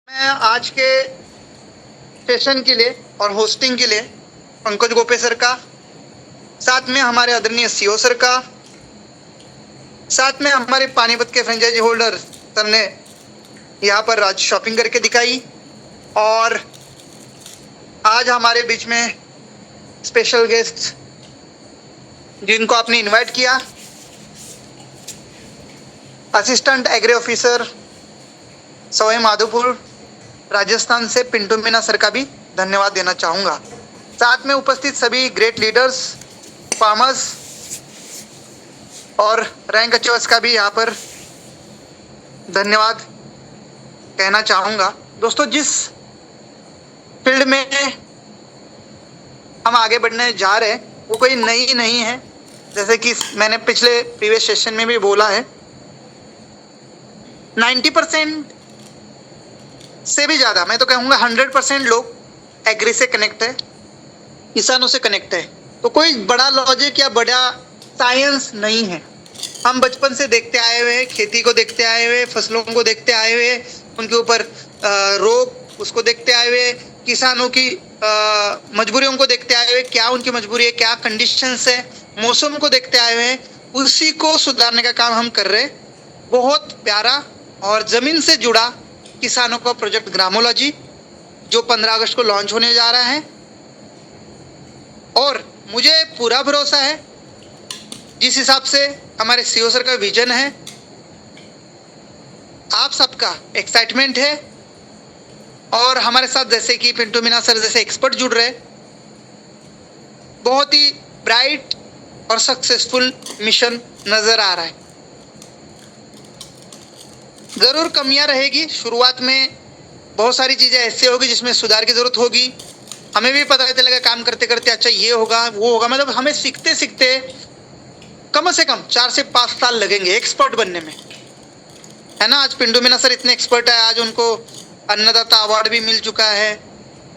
मैं आज के सेशन के लिए और होस्टिंग के लिए पंकज गोपे सर का, साथ में हमारे आदरणीय सीओ सर का, साथ में हमारे पानीपत के फ्रेंचाइजी होल्डर सर ने यहाँ पर आज शॉपिंग करके दिखाई। और आज हमारे बीच में स्पेशल गेस्ट जिनको आपने इनवाइट किया, assistant agri officer Sawai Madhopur Rajasthan से पिंटू मीना सर का भी धन्यवाद देना चाहूँगा। साथ में उपस्थित सभी ग्रेट लीडर्स, फार्मर्स और रैंक अचीवर्स का भी यहाँ पर धन्यवाद कहना चाहूँगा। दोस्तों, जिस फील्ड में हम आगे बढ़ने जा रहे हैं वो कोई नई नहीं है। जैसे कि मैंने पिछले प्रीवियस सेशन में भी बोला है, 90% से भी ज़्यादा, मैं तो कहूँगा 100% लोग एग्री से कनेक्ट है, किसानों से कनेक्ट है। तो कोई बड़ा लॉजिक या बड़ा साइंस नहीं है। हम बचपन से देखते आए हुए हैं, खेती को देखते आए हुए, फसलों को देखते आए हुए, उनके ऊपर रोग उसको देखते आए हुए, किसानों की मजबूरियों को देखते आए हुए, क्या उनकी मजबूरी है, क्या कंडीशंस है, मौसम को देखते आए हुए, उसी को सुधारने का काम हम कर रहे हैं। बहुत प्यारा और ज़मीन से जुड़ा किसानों का प्रोजेक्ट ग्रामोलॉजी, जो 15 अगस्त को लॉन्च होने जा रहा है। और मुझे पूरा भरोसा है, जिस हिसाब से हमारे सीओ सर का विजन है, आप सबका एक्साइटमेंट है, और हमारे साथ जैसे कि पिंटू मीना सर जैसे एक्सपर्ट जुड़ रहे, बहुत ही ब्राइट और सक्सेसफुल मिशन नज़र आ रहा है। ज़रूर कमियां रहेगी, शुरुआत में बहुत सारी चीज़ें ऐसी होगी जिसमें सुधार की ज़रूरत होगी। हमें भी पता चलेगा काम करते करते, अच्छा ये होगा वो होगा, मतलब हमें सीखते सीखते कम से कम 4 से 5 साल लगेंगे एक्सपर्ट बनने में, है ना। आज पिंटू मीना सर इतने एक्सपर्ट है, आज उनको अन्नदाता अवार्ड भी मिल चुका है,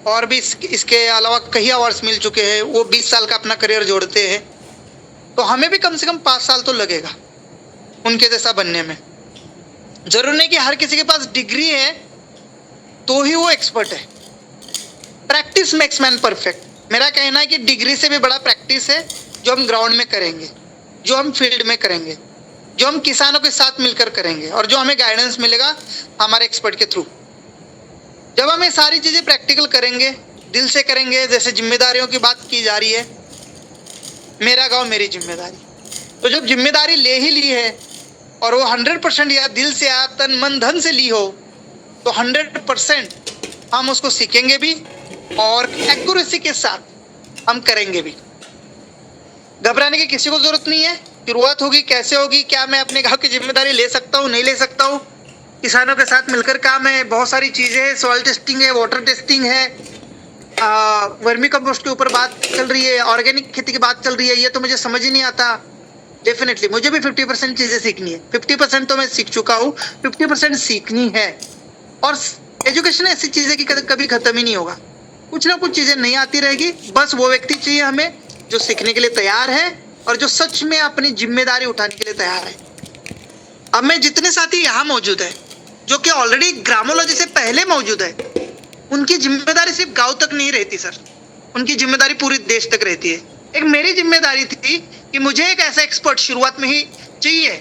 और भी इसके अलावा कई अवार्ड्स मिल चुके हैं। वो 20 साल का अपना करियर जोड़ते हैं, तो हमें भी कम से कम 5 साल तो लगेगा उनके जैसा बनने में। जरूर नहीं कि हर किसी के पास डिग्री है तो ही वो एक्सपर्ट है। Practice makes man perfect. मेरा कहना है कि डिग्री से भी बड़ा प्रैक्टिस है जो हम ग्राउंड में करेंगे, जो हम फील्ड में करेंगे, जो हम किसानों के साथ मिलकर करेंगे, और जो हमें गाइडेंस मिलेगा हमारे एक्सपर्ट के थ्रू। जब हम ये सारी चीज़ें प्रैक्टिकल करेंगे, दिल से करेंगे, जैसे जिम्मेदारियों की बात की जा रही है, मेरा गाँव मेरी जिम्मेदारी, तो जब जिम्मेदारी ले ही ली है और वो 100% या दिल से या तन मन धन से ली हो, तो 100% हम उसको सीखेंगे भी और एक्यूरेसी के साथ हम करेंगे भी। घबराने की किसी को जरूरत नहीं है। शुरुआत होगी, कैसे होगी, क्या मैं अपने गांव की जिम्मेदारी ले सकता हूँ, नहीं ले सकता हूँ, किसानों के साथ मिलकर काम है, बहुत सारी चीज़ें हैं, सॉइल टेस्टिंग है, वाटर टेस्टिंग है, वर्मी कंपोस्ट के ऊपर बात चल रही है, ऑर्गेनिक खेती की बात चल रही है। ये तो मुझे समझ ही नहीं आता। डेफिनेटली मुझे भी 50% चीज़ें सीखनी है। 50% तो मैं सीख चुका हूँ, 50% सीखनी है। और एजुकेशन ऐसी चीज़ है कि कभी ख़त्म ही नहीं होगा, कुछ ना कुछ चीज़ें नहीं आती रहेगी। बस वो व्यक्ति चाहिए हमें जो सीखने के लिए तैयार है और जो सच में अपनी जिम्मेदारी उठाने के लिए तैयार है। अब मैं जितने साथी यहाँ मौजूद है जो कि ऑलरेडी ग्रामोलॉजी से पहले मौजूद है, उनकी जिम्मेदारी सिर्फ गाँव तक नहीं रहती सर, उनकी जिम्मेदारी पूरे देश तक रहती है। एक मेरी जिम्मेदारी थी कि मुझे एक ऐसा एक्सपर्ट शुरुआत में ही चाहिए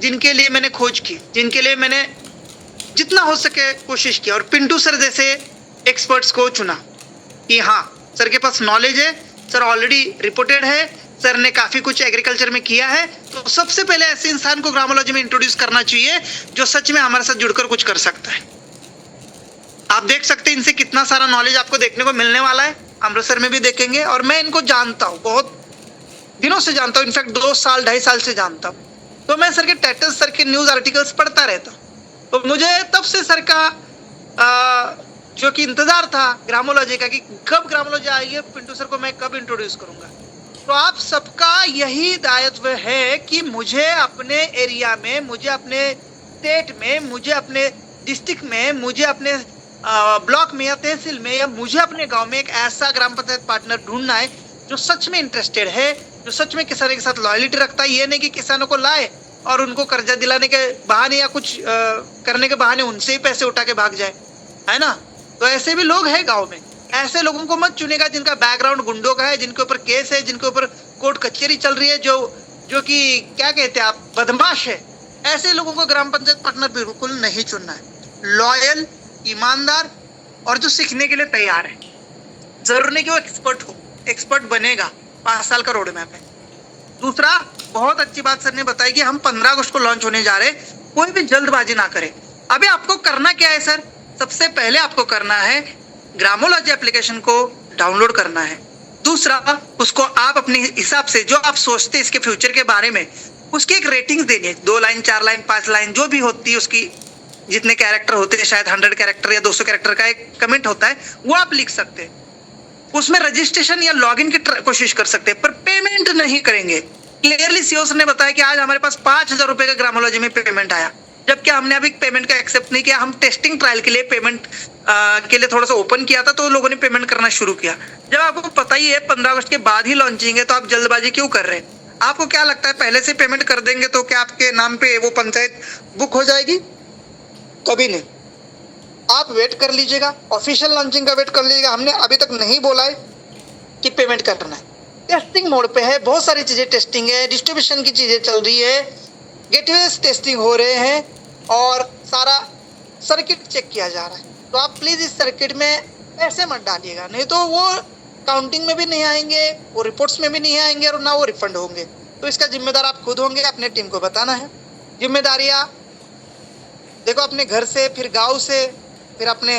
जिनके लिए मैंने खोज की, जिनके लिए मैंने जितना हो सके कोशिश की, और पिंटू सर जैसे एक्सपर्ट्स को चुना कि हाँ सर के पास नॉलेज है, सर ऑलरेडी रिपोर्टेड है, सर ने काफ़ी कुछ एग्रीकल्चर में किया है। तो सबसे पहले ऐसे इंसान को ग्रामोलॉजी में इंट्रोड्यूस करना चाहिए जो सच में हमारे साथ जुड़कर कुछ कर सकता है। आप देख सकते हैं इनसे कितना सारा नॉलेज आपको देखने को मिलने वाला है, अमृतसर में भी देखेंगे। और मैं इनको जानता हूँ, बहुत दिनों से जानता हूँ, इनफैक्ट 2 साल 2.5 साल से जानता हूँ। तो मैं सर के टाइटल्स, सर के न्यूज़ आर्टिकल्स पढ़ता रहता हूँ। तो मुझे तब से सर का जो कि इंतज़ार था ग्रामोलॉजी का कि कब ग्रामोलॉजी आई है, पिंटू सर को मैं कब इंट्रोड्यूस करूँगा। तो आप सबका यही दायित्व है कि मुझे अपने एरिया में, मुझे अपने स्टेट में, मुझे अपने डिस्ट्रिक्ट में, मुझे अपने ब्लॉक में या तहसील में, या मुझे अपने गांव में एक ऐसा ग्राम पंचायत पार्टनर ढूंढना है जो सच में इंटरेस्टेड है, जो सच में किसानों के साथ लॉयल्टी रखता है। ये नहीं कि किसानों को लाए और उनको कर्जा दिलाने के बहाने या कुछ करने के बहाने उनसे ही पैसे उठा के भाग जाए। है ना। तो ऐसे भी लोग हैं गांव में, ऐसे लोगों को मत चुनेगा जिनका बैकग्राउंड गुंडों का है, जिनके ऊपर केस है, जिनके ऊपर कोर्ट कचहरी चल रही है, जो कि क्या कहते हैं आप, बदमाश है। ऐसे लोगों को ग्राम पंचायत पार्टनर बिल्कुल नहीं चुनना है। लॉयल, ईमानदार और जो सीखने के लिए तैयार है। जरूर नहीं कि वो एक्सपर्ट हो, एक्सपर्ट बनेगा, 5 साल का रोड मैप है। दूसरा, बहुत अच्छी बात सर ने बताई कि हम 15 अगस्त को लॉन्च होने जा रहे हैं, कोई भी जल्दबाजी ना करें। अभी आपको करना क्या है सर, सबसे पहले आपको करना है ग्रामोलॉजी एप्लीकेशन को डाउनलोड करना है। दूसरा, उसको आप अपने हिसाब से जो आप सोचते हैं इसके फ्यूचर के बारे में, उसकी एक रेटिंग देनी है, 2 लाइन, 4 लाइन, 5 लाइन, जो भी होती है उसकी, जितने कैरेक्टर होते हैं, शायद 100 कैरेक्टर या 200 कैरेक्टर का एक कमेंट होता है, वो आप लिख सकते हैं। उसमें रजिस्ट्रेशन या लॉगिन की कोशिश कर सकते हैं, पर पेमेंट नहीं करेंगे। क्लियरली सीओ सर ने बताया कि आज हमारे पास 5,000 रुपए का ग्रामोलॉजी में पेमेंट आया, जबकि हमने अभी पेमेंट का एक्सेप्ट नहीं किया। हम टेस्टिंग ट्रायल के लिए पेमेंट के लिए थोड़ा सा ओपन किया था, तो लोगों ने पेमेंट करना शुरू किया। जब आपको पता ही है 15 अगस्त के बाद ही लॉन्चिंग है, तो आप जल्दबाजी क्यों कर रहे हैं? आपको क्या लगता है पहले से पेमेंट कर देंगे तो क्या आपके नाम पे वो पंचायत बुक हो जाएगी? कभी नहीं। आप वेट कर लीजिएगा, ऑफिशियल लॉन्चिंग का वेट कर लीजिएगा। हमने अभी तक नहीं बोला है कि पेमेंट करना है। टेस्टिंग मोड पे है, बहुत सारी चीजें टेस्टिंग है, डिस्ट्रीब्यूशन की चीजें चल रही है, गेटवेज टेस्टिंग हो रहे हैं और सारा सर्किट चेक किया जा रहा है। तो आप प्लीज इस सर्किट में पैसे मत डालिएगा, नहीं तो वो काउंटिंग में भी नहीं आएंगे, वो रिपोर्ट्स में भी नहीं आएंगे और ना वो रिफंड होंगे। तो इसका जिम्मेदार आप खुद होंगे, अपने टीम को बताना है। जिम्मेदारियां देखो, अपने घर से, फिर गांव से, फिर अपने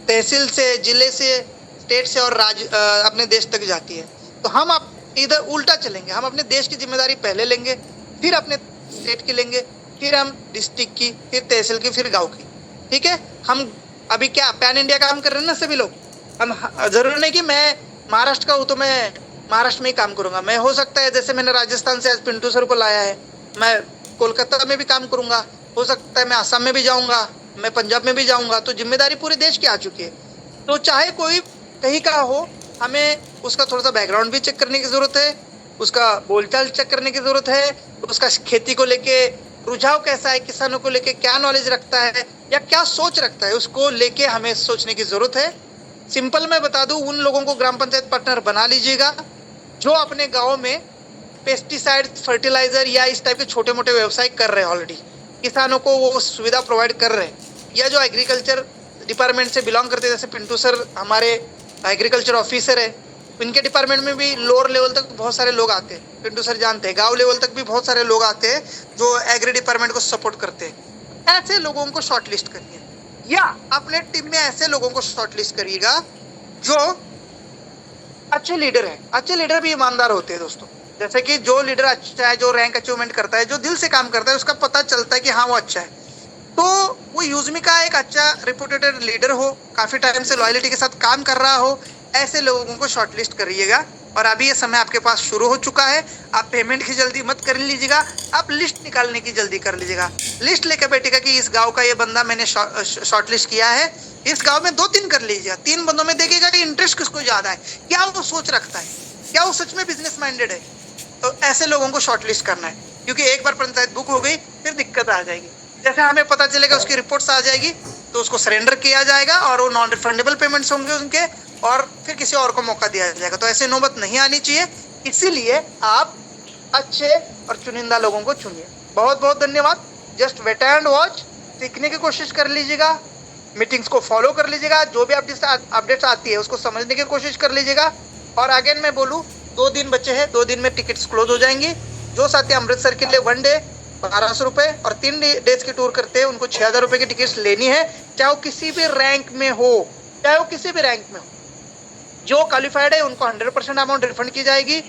तहसील से, जिले से, स्टेट से और अपने देश तक जाती है। तो हम आप इधर उल्टा चलेंगे, हम अपने देश की जिम्मेदारी पहले लेंगे, फिर अपने स्टेट की लेंगे, फिर हम डिस्ट्रिक्ट की, फिर तहसील की, फिर गांव की। ठीक है, हम अभी क्या पैन इंडिया काम कर रहे हैं ना सभी लोग। हम जरूरी नहीं कि मैं महाराष्ट्र का हूँ तो मैं महाराष्ट्र में ही काम करूंगा। मैं हो सकता है जैसे मैंने राजस्थान से आज पिंटू सर को लाया है, मैं कोलकाता में भी काम करूंगा, हो सकता है मैं आसाम में भी जाऊंगा, मैं पंजाब में भी जाऊंगा। तो जिम्मेदारी पूरे देश की आ चुकी है। तो चाहे कोई कहीं का हो, हमें उसका थोड़ा सा बैकग्राउंड भी चेक करने की जरूरत है, उसका बोलचाल चेक करने की जरूरत है, उसका खेती को लेके रुझाव कैसा है, किसानों को लेके क्या नॉलेज रखता है या क्या सोच रखता है, उसको लेके हमें सोचने की जरूरत है। सिंपल मैं बता दूं, उन लोगों को ग्राम पंचायत पार्टनर बना लीजिएगा जो अपने गाँव में पेस्टिसाइड, फर्टिलाइजर या इस टाइप के छोटे मोटे व्यवसाय कर रहे हैं, ऑलरेडी किसानों को वो सुविधा प्रोवाइड कर रहे हैं, या जो एग्रीकल्चर डिपार्टमेंट से बिलोंग करते हैं, जैसे पिंटू सर हमारे एग्रीकल्चर ऑफिसर है, इनके डिपार्टमेंट में भी लोअर लेवल तक बहुत सारे लोग आते हैं, पिंटू सर जानते हैं। गांव लेवल तक भी बहुत सारे लोग आते हैं जो एग्री डिपार्टमेंट को सपोर्ट करते हैं। ऐसे लोगों को शॉर्टलिस्ट करिए, या अपने टीम में ऐसे लोगों को शॉर्टलिस्ट करिएगा जो अच्छे लीडर है। अच्छे लीडर भी ईमानदार होते हैं दोस्तों। जैसे कि जो लीडर अच्छा है, जो रैंक अचीवमेंट करता है, जो दिल से काम करता है, उसका पता चलता है कि हाँ वो अच्छा है। तो वो यूजमी का एक अच्छा रिपोर्टेड लीडर हो, काफी टाइम से लॉयलिटी के साथ काम कर रहा हो, ऐसे लोगों को शॉर्टलिस्ट करिएगा। और अभी ये समय आपके पास शुरू हो चुका है। आप पेमेंट की जल्दी मत कर लीजिएगा, आप लिस्ट निकालने की जल्दी कर लीजिएगा। लिस्ट लेकर बैठेगा कि इस गांव का ये बंदा मैंने शॉर्टलिस्ट किया है, इस गांव में 2-3 कर लीजिएगा। 3 बंदों में देखिएगा कि इंटरेस्ट किसको ज्यादा है, क्या वो सोच रखता है, क्या वो सच में बिजनेस माइंडेड है। तो ऐसे लोगों को शॉर्टलिस्ट करना है, क्योंकि एक बार पंचायत बुक हो गई फिर दिक्कत आ जाएगी। जैसे हमें पता चलेगा उसकी रिपोर्ट्स आ जाएगी तो उसको सरेंडर किया जाएगा और वो नॉन रिफंडेबल पेमेंट्स होंगे उनके, और फिर किसी और को मौका दिया जाएगा। तो ऐसे नौबत नहीं आनी चाहिए, इसीलिए आप अच्छे और चुनिंदा लोगों को चुनिए। बहुत बहुत धन्यवाद। जस्ट वेट एंड वॉच, सीखने की कोशिश कर लीजिएगा, मीटिंग्स को फॉलो कर लीजिएगा, जो भी अपडेट्स आती है उसको समझने की कोशिश कर लीजिएगा। और अगेन मैं बोलूँ, 2 दिन बचे हैं, 2 दिन में टिकट्स क्लोज हो जाएंगी। जो साथी अमृतसर के लिए 1 डे 1200 रुपए और 3 डेज की टूर करते हैं, उनको 6000 रुपए की टिकट्स लेनी है, चाहे वो किसी भी रैंक में हो, चाहे वो किसी भी रैंक में हो। जो क्वालिफाइड है उनको 100% अमाउंट रिफंड की जाएगी,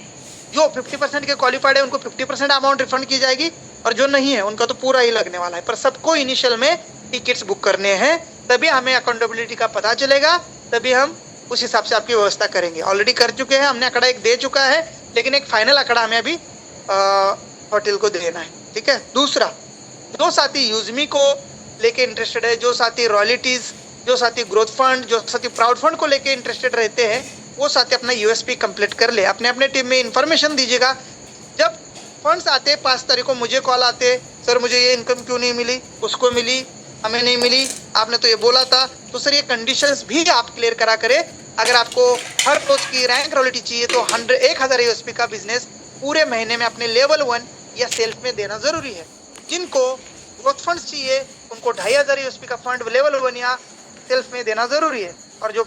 जो 50% के क्वालिफाइड है उनको 50% अमाउंट रिफंड की जाएगी, और जो नहीं है उनका तो पूरा ही लगने वाला है। पर सबको इनिशियल में टिकट्स बुक करने हैं, तभी हमें अकाउंटेबिलिटी का पता चलेगा, तभी हम उस हिसाब से आपकी व्यवस्था करेंगे। ऑलरेडी कर चुके हैं, हमने आंकड़ा एक दे चुका है, लेकिन एक फाइनल आंकड़ा हमें अभी होटल को देना है। ठीक है। दूसरा, जो साथी यूजमी को लेके इंटरेस्टेड है, जो साथी रॉयल्टीज, जो साथी ग्रोथ फंड, जो साथी प्राउड फंड को लेके इंटरेस्टेड रहते हैं, वो साथी अपना यूएसपी कंप्लीट कर ले। अपने अपने टीम में इंफॉर्मेशन दीजिएगा। जब फंड्स आते 5 तारीख को मुझे कॉल आते, सर मुझे ये इनकम क्यों नहीं मिली, उसको मिली, हमें नहीं मिली, आपने तो ये बोला था। तो सर ये कंडीशंस भी आप क्लियर करा करें। अगर आपको हर रोज की रैंक रॉयल्टी चाहिए तो 1000 यूएसपी का बिजनेस पूरे महीने में अपने लेवल 1 या सेल्फ में देना जरूरी है। जिनको ग्रोथ फंड चाहिए उनको 2500 यूएसपी का फंड लेवल 1 या सेल्फ में देना जरूरी है। और जो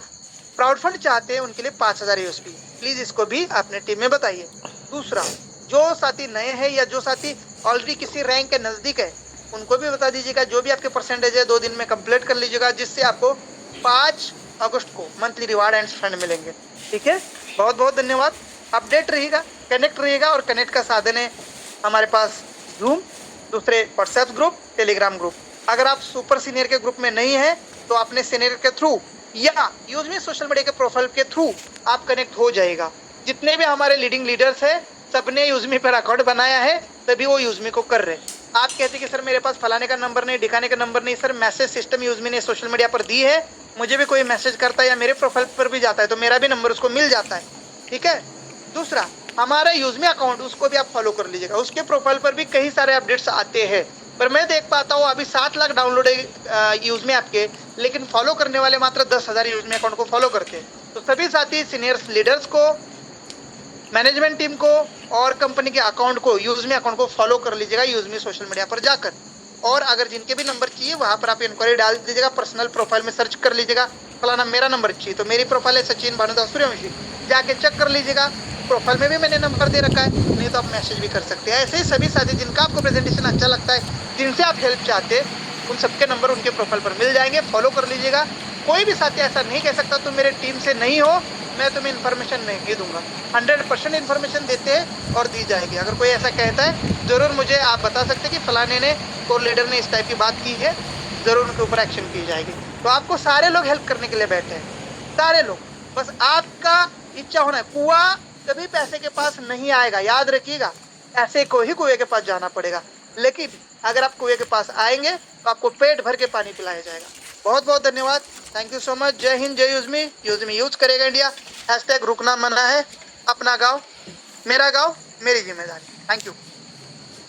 प्राउड फंड चाहते हैं उनके लिए 5000 यूएसपी। प्लीज इसको भी अपने टीम में बताइए। दूसरा, जो साथी नए हैं या जो साथी ऑलरेडी किसी रैंक के नजदीक है उनको भी बता दीजिएगा, जो भी आपके परसेंटेज है 2 दिन में कंप्लीट कर लीजिएगा, जिससे आपको 5 अगस्त को मंथली रिवार्ड एंड फंड मिलेंगे। ठीक है, बहुत बहुत धन्यवाद। अपडेट रहिएगा, कनेक्ट रहिएगा। और कनेक्ट का साधन है हमारे पास जूम, दूसरे व्हाट्सएप ग्रुप, टेलीग्राम ग्रुप। अगर आप सुपर सीनियर के ग्रुप में नहीं है तो अपने सीनियर के थ्रू या यूजमी सोशल मीडिया के प्रोफाइल के थ्रू आप कनेक्ट हो जाएगा। जितने भी हमारे लीडिंग लीडर्स है सबने यूजमी पर अकाउंट बनाया है, तभी वो यूजमी को कर रहे हैं। आप कहते हैं कि सर मेरे पास फलाने का नंबर नहीं, दिखाने का नंबर नहीं। सर मैसेज सिस्टम यूजमी ने सोशल मीडिया पर दी है, मुझे भी कोई मैसेज करता है या मेरे प्रोफाइल पर भी जाता है तो मेरा भी नंबर उसको मिल जाता है। ठीक है, दूसरा हमारा यूजमी अकाउंट उसको भी आप फॉलो कर लीजिएगा, उसके प्रोफाइल पर भी कई सारे अपडेट्स आते हैं। पर मैं देख पाता हूँ अभी 7 लाख डाउनलोड है यूजमी आपके, लेकिन फॉलो करने वाले मात्र 10,000 यूजमी अकाउंट को फॉलो करते हैं। तो सभी साथी सीनियर्स लीडर्स को, मैनेजमेंट टीम को और कंपनी के अकाउंट को, यूजमी अकाउंट को फॉलो कर लीजिएगा यूजमी सोशल मीडिया पर जाकर। और अगर जिनके भी नंबर चाहिए वहां पर आप इंक्वायरी डाल दीजिएगा, पर्सनल प्रोफाइल में सर्च कर लीजिएगा फलाना मेरा नंबर चाहिए, तो मेरी प्रोफाइल है सचिन भानुदास सूर्यवंशी, जाके चेक कर लीजिएगा। प्रोफाइल में भी मैंने नंबर दे रखा है, नहीं तो आप मैसेज भी कर सकते हैं। ऐसे ही सभी साथी जिनका आपको प्रेजेंटेशन अच्छा लगता है, जिनसे आप हेल्प चाहते हैं, उन सबके नंबर उनके प्रोफाइल पर मिल जाएंगे, फॉलो कर लीजिएगा। कोई भी साथी ऐसा नहीं कह सकता तुम मेरे टीम से नहीं हो, मैं तुम्हें इन्फॉर्मेशन नहीं दूंगा। 100% इन्फॉर्मेशन देते हैं और दी जाएगी। अगर कोई ऐसा कहता है जरूर मुझे आप बता सकते हैं कि फलाने ने कोर लीडर ने इस टाइप की बात की है, जरूर उनके ऊपर एक्शन की जाएगी। तो आपको सारे लोग हेल्प करने के लिए बैठे हैं, सारे लोग। बस आपका इच्छा होना है। कुआं कभी पैसे के पास नहीं आएगा, याद रखिएगा। ऐसे को ही कुएं के पास जाना पड़ेगा, लेकिन अगर आप कुएं के पास आएंगे तो आपको पेट भर के पानी पिलाया जाएगा। बहुत बहुत धन्यवाद, थैंक यू सो मच। जय हिंद, जय यूजमी। यूजमी यूज करेगा इंडिया। हैशटैग रुकना मना है। अपना गाँव मेरा गाँव मेरी जिम्मेदारी। Thank you.